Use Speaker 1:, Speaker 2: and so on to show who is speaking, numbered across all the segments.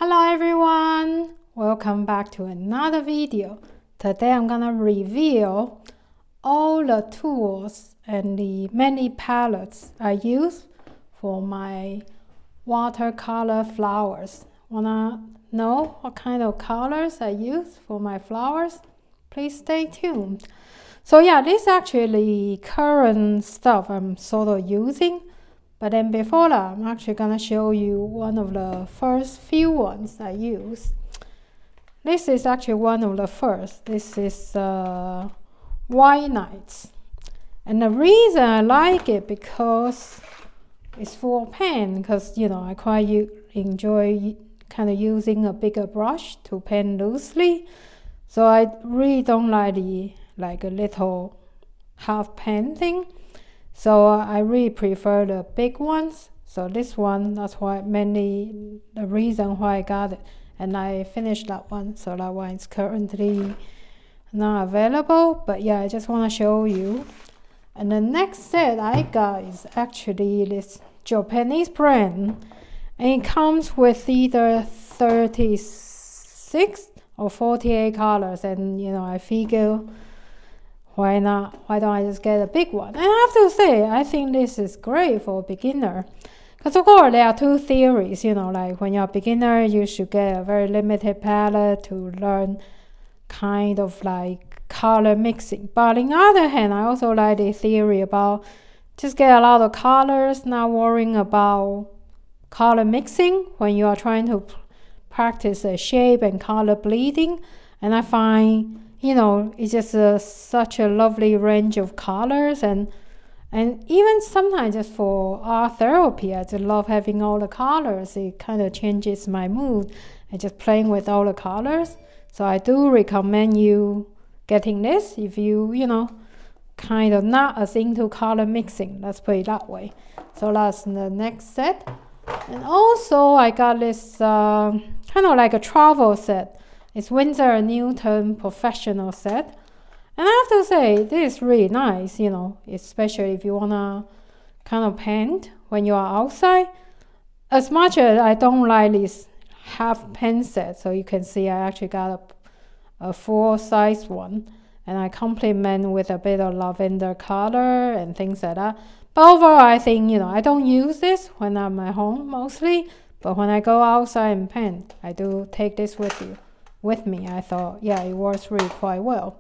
Speaker 1: Hello everyone, welcome back to another video. Today I'm gonna reveal all the tools and the many palettes I use for my watercolor flowers. Wanna know what kind of colors I use for my flowers? Please stay tuned. So yeah, this is actually current stuff I'm sort of using. But then before that, I'm actually gonna show you one of the first few ones I use. This is actually one of the first. This is White Nights. And the reason I like it because it's full pen, because I quite enjoy kind of using a bigger brush to pen loosely. So I really don't like the a little half pen thing. So I really prefer the big ones. So this one, that's why mainly the reason why I got it. And I finished that one. So that one is currently not available. But yeah, I just want to show you. And the next set I got is actually this Japanese brand. And it comes with either 36 or 48 colors. And I figure, why not? Why don't I just get a big one? And I have to say, I think this is great for a beginner. Because of course, there are two theories, like when you're a beginner, you should get a very limited palette to learn kind of like color mixing. But on the other hand, I also like the theory about just get a lot of colors, not worrying about color mixing when you are trying to practice a shape and color bleeding. And I find it's just such a lovely range of colors, and even sometimes just for art therapy, I just love having all the colors. It kind of changes my mood and just playing with all the colors. So I do recommend you getting this if you kind of not as into color mixing. Let's put it that way. So that's the next set. And also I got this kind of like a travel set. It's Winsor Newton Professional set. And I have to say, this is really nice, especially if you want to kind of paint when you are outside. As much as I don't like this half pen set, so you can see I actually got a full size one. And I complement with a bit of lavender color and things like that. But overall, I think, I don't use this when I'm at home mostly. But when I go outside and paint, I do take this with me. I thought, yeah, it works really quite well.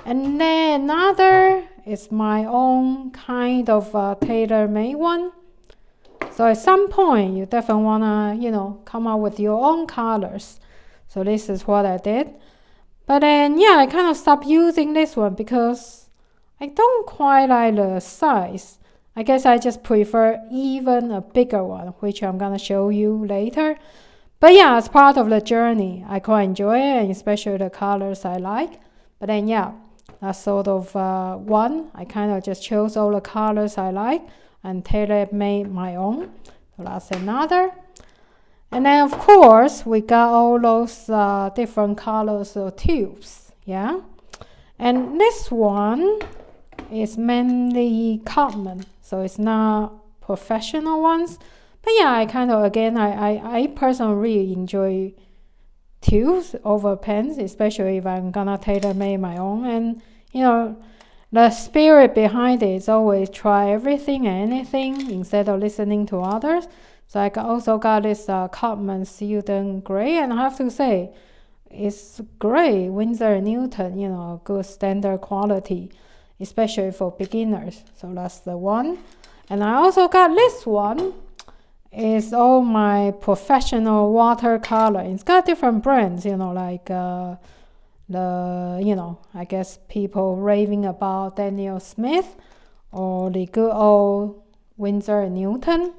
Speaker 1: And then another is my own kind of tailor-made one. So at some point, you definitely want to, come up with your own colors. So this is what I did. But then, yeah, I kind of stopped using this one because I don't quite like the size. I guess I just prefer even a bigger one, which I'm going to show you later. But yeah, as part of the journey, I quite enjoy it, and especially the colors I like. But then yeah, that's sort of one. I kind of just chose all the colors I like and tailor-made my own. So that's another. And then of course, we got all those different colors of tubes, yeah. And this one is mainly Cotman, so it's not professional ones. But yeah, I kind of, again, I personally really enjoy tubes over pens, especially if I'm gonna tailor-make my own. And the spirit behind it is always try everything and anything instead of listening to others. So I also got this Cotman Student Gray, and I have to say, it's great. Winsor Newton, good standard quality, especially for beginners. So that's the one. And I also got this one. It's all my professional watercolor. It's got different brands, like I guess people raving about Daniel Smith or the good old Winsor Newton.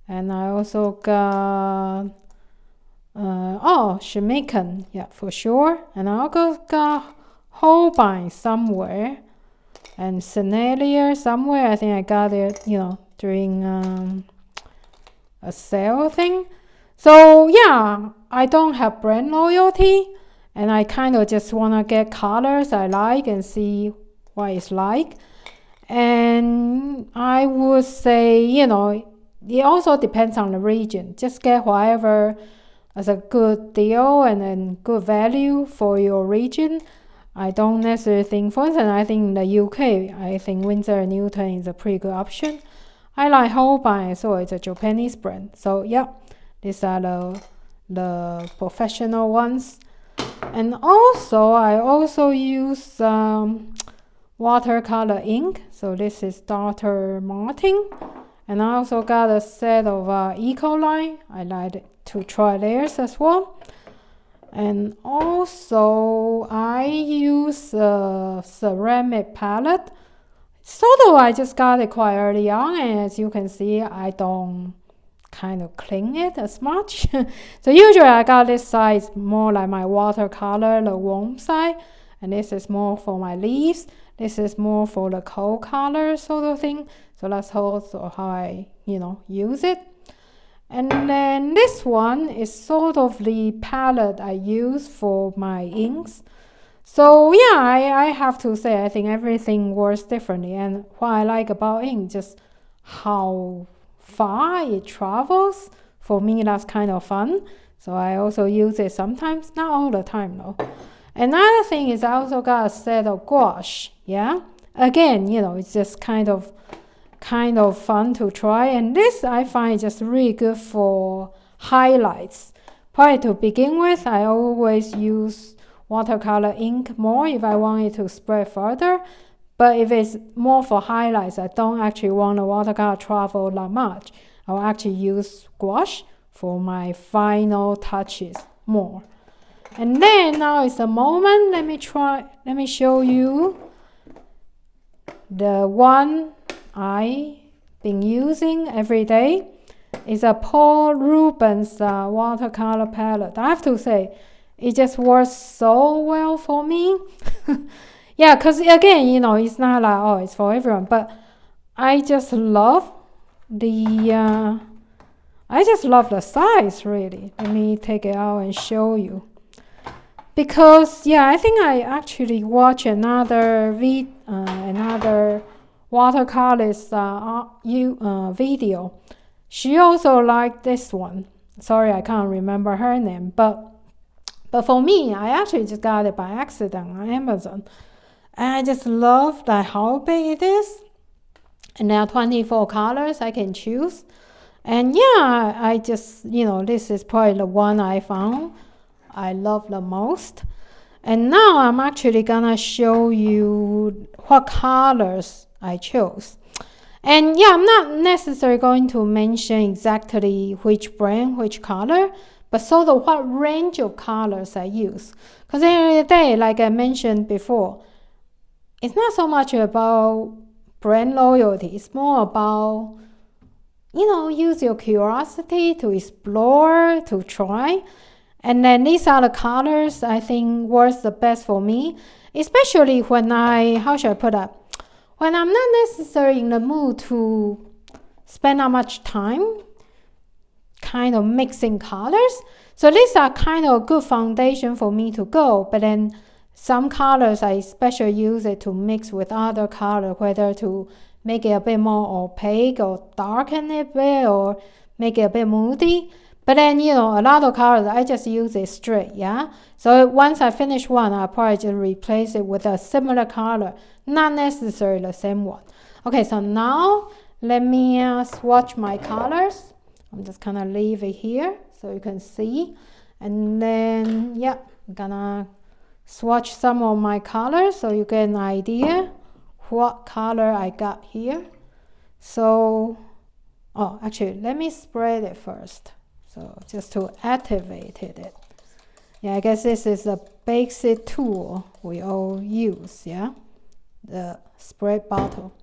Speaker 1: And I also got Schmicken, yeah, for sure. And I also got Holbein somewhere, and Scenario somewhere. I think I got it, during a sale thing. So yeah, I don't have brand loyalty, and I kind of just want to get colors I like and see what it's like. And I would say, it also depends on the region. Just get whatever as a good deal and then good value for your region. I don't necessarily think, for instance, I think in the UK, I think Winsor Newton is a pretty good option. I like Holbein, so it's a Japanese brand. So yeah, these are the professional ones. And also, I also use watercolor ink. So this is Dr. Martin. And I also got a set of Eco line. I like to try theirs as well. And also, I use a ceramic palette. Sort of, I just got it quite early on, and as you can see, I don't kind of clean it as much. So usually I got this side more like my watercolor, the warm side, and this is more for my leaves. This is more for the cold color sort of thing. So that's also how I, use it. And then this one is sort of the palette I use for my inks. So yeah, I have to say, I think everything works differently. And what I like about ink, just how far it travels. For me, that's kind of fun. So I also use it sometimes, not all the time though. Another thing is I also got a set of gouache. Yeah, again, it's just kind of fun to try. And this I find just really good for highlights. Probably to begin with, I always use watercolor ink more if I want it to spread further. But if it's more for highlights, I don't actually want the watercolor travel that much. I'll actually use gouache for my final touches more. And then now is the moment. Let me show you the one I've been using every day. It's a Paul Rubens watercolor palette. I have to say, it just works so well for me. Yeah, because again, it's not like, oh, it's for everyone. But I just love the size, really. Let me take it out and show you. Because, yeah, I think I actually watched another watercolorist video. She also liked this one. Sorry, I can't remember her name. But for me, I actually just got it by accident on Amazon. And I just love how big it is. And there are 24 colors I can choose. And yeah, I just, this is probably the one I found I love the most. And now I'm actually gonna show you what colors I chose. And yeah, I'm not necessarily going to mention exactly which brand, which color, but sort of what range of colors I use. Because at the end of the day, like I mentioned before, it's not so much about brand loyalty. It's more about, use your curiosity to explore, to try. And then these are the colors I think works the best for me, especially when how should I put that? When I'm not necessarily in the mood to spend that much time kind of mixing colors. So these are kind of a good foundation for me to go. But then some colors I especially use it to mix with other colors, whether to make it a bit more opaque or darken it a bit or make it a bit moody. But then, a lot of colors, I just use it straight, yeah? So once I finish one, I'll probably just replace it with a similar color, not necessarily the same one. Okay, so now let me swatch my colors. I'm just gonna leave it here so you can see. And then, yeah, I'm gonna swatch some of my colors so you get an idea what color I got here. So, actually, let me spread it first. So just to activate it. Yeah, I guess this is a basic tool we all use, yeah? The spread bottle.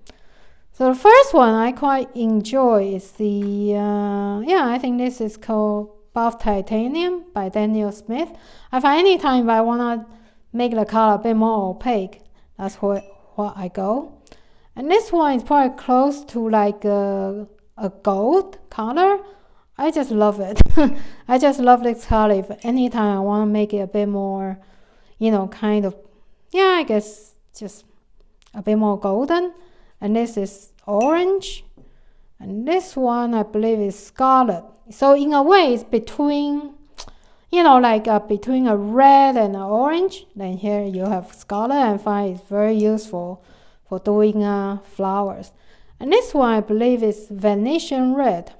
Speaker 1: So the first one I quite enjoy is the, I think this is called Buff Titanium by Daniel Smith. I find anytime I want to make the color a bit more opaque, that's what I go. And this one is probably close to like a gold color. I just love it. I just love this color. If anytime I want to make it a bit more, kind of, I guess just a bit more golden. And this is orange. And this one, I believe, is scarlet. So in a way, it's between, you know, like between a red and an orange. Then here you have Scarlet, and I find it's very useful for doing flowers. And this one I believe is Venetian red.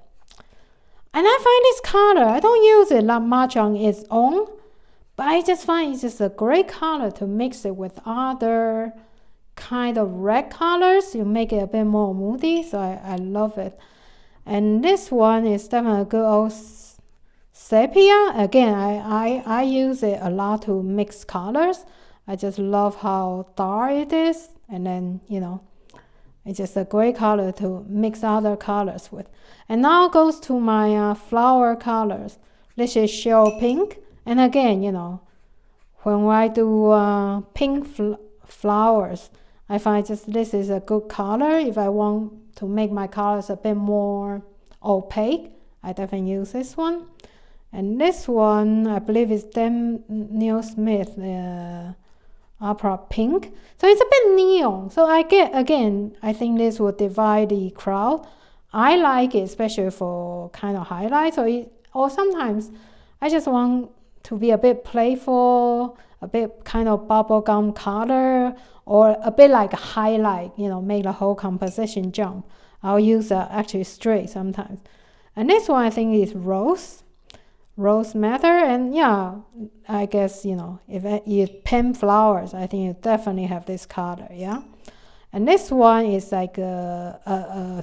Speaker 1: And I find this color, I don't use it that much on its own, but I just find it's just a great color to mix it with other kind of red colors. You make it a bit more moody, so I love it. And this one is definitely a good old sepia. Again, I use it a lot to mix colors. I just love how dark it is, and then, you know, it's just a great color to mix other colors with. And now goes to my flower colors. This is shell pink, and again, you know, when I do pink flowers, I find just this is a good color. If I want to make my colors a bit more opaque, I definitely use this one. And this one, I believe is Daniel Smith Opera Pink. So it's a bit neon. So I think this will divide the crowd. I like it, especially for kind of highlights, or sometimes I just want to be a bit playful, a bit kind of bubblegum color, or a bit like a highlight, you know, make the whole composition jump. I'll use actually straight sometimes. And this one I think is rose madder. And yeah, I guess, you know, if you paint flowers, I think you definitely have this color, yeah. And this one is like a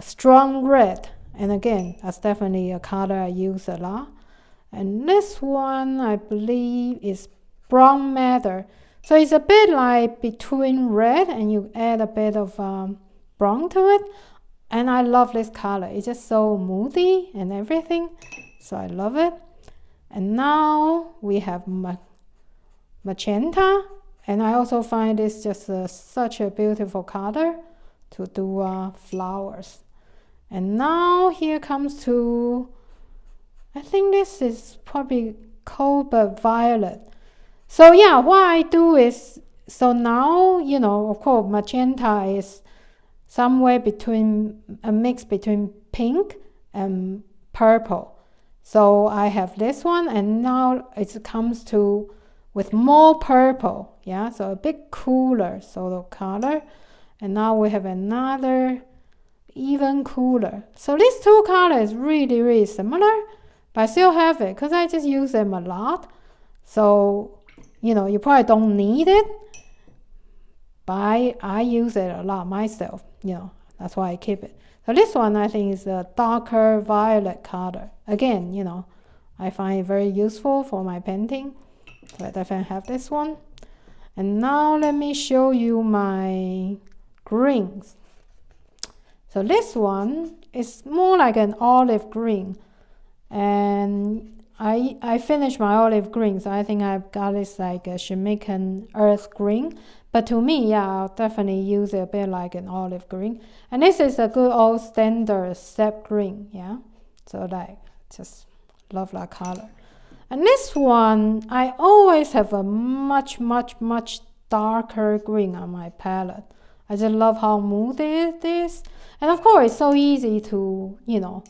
Speaker 1: strong red, and again, that's definitely a color I use a lot. And this one I believe is brown madder. So it's a bit like between red, and you add a bit of brown to it. And I love this color. It's just so moody and everything. So I love it. And now we have magenta. And I also find this just such a beautiful color to do flowers. And now here comes to, I think this is probably cobalt violet. So yeah, what I do is, so now, you know, of course, magenta is somewhere between, a mix between pink and purple. So I have this one, and now it comes to with more purple, yeah, so a bit cooler sort of color. And now we have another even cooler. So these two colors really, really similar, but I still have it because I just use them a lot. So, you know, you probably don't need it, but I use it a lot myself, you know, that's why I keep it. So this one I think is a darker violet color. Again, you know, I find it very useful for my painting. So I definitely have this one. And now let me show you my greens. So this one is more like an olive green. And I finished my olive green, so I think I've got this like a Jamaican earth green. But to me, yeah, I'll definitely use it a bit like an olive green. And this is a good old standard sap green, yeah. So like, just love that color. And this one, I always have a much, much, much darker green on my palette. I just love how moody it is. And of course, it's so easy to, you know,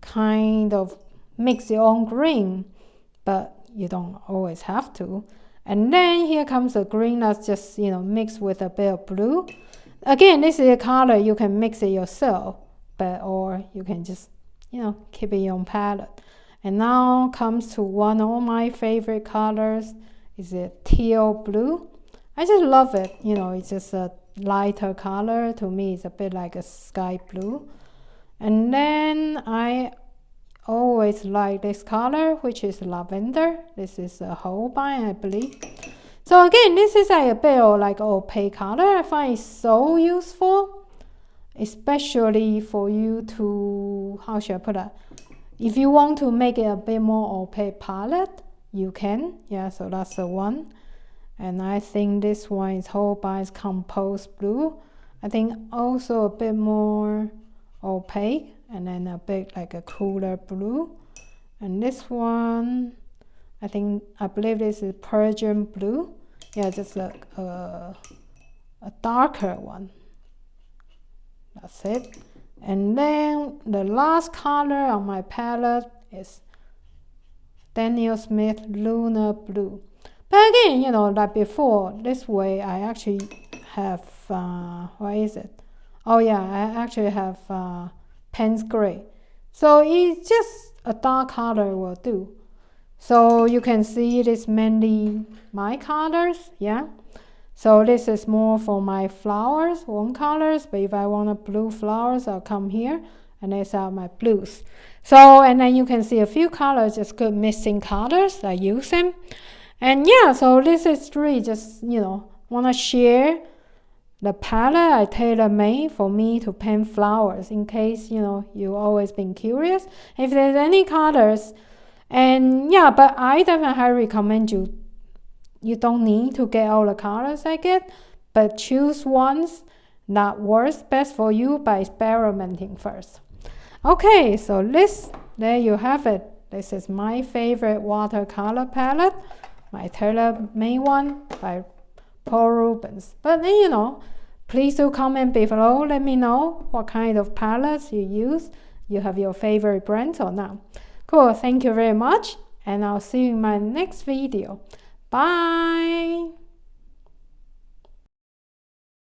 Speaker 1: kind of mix your own green, but you don't always have to. And then here comes a green that's just, you know, mixed with a bit of blue. Again, this is a color you can mix it yourself, but or you can just, you know, keep it in your own palette. And now comes to one of my favorite colors, is a teal blue. I just love it, you know, it's just a lighter color. To me, it's a bit like a sky blue. And then I always like this color, which is lavender. This is a Holbein, I believe. So again, this is like a bit of like opaque color. I find it so useful, especially for you to, how should I put it? If you want to make it a bit more opaque palette, you can. Yeah, so that's the one. And I think this one is Holbein's Composed Blue. I think also a bit more opaque, and then a bit like a cooler blue. And this one, I believe this is Persian blue. Yeah, just a darker one. That's it. And then the last color on my palette is Daniel Smith Lunar Blue. But again, you know, like before, this way I actually have, what is it? Oh yeah, I actually have Paynes Gray. So it's just a dark color will do. So you can see it is mainly my colors, yeah. So this is more for my flowers, warm colors, but if I want a blue flowers, I'll come here, and these are my blues. So, and then you can see a few colors, just good missing colors, I use them. And yeah, so this is really just, you know, want to share the palette I tailor-made for me to paint flowers, in case, you know, you've always been curious. If there's any colors, and yeah, but I definitely recommend you don't need to get all the colors I get, but choose ones that works best for you by experimenting first. Okay, so there you have it. This is my favorite watercolor palette, my tailor-made one by Paul Rubens. But then, you know, please do comment below. Let me know what kind of palettes you use. You have your favorite brand or not. Cool, thank you very much, and I'll see you in my next video. Bye!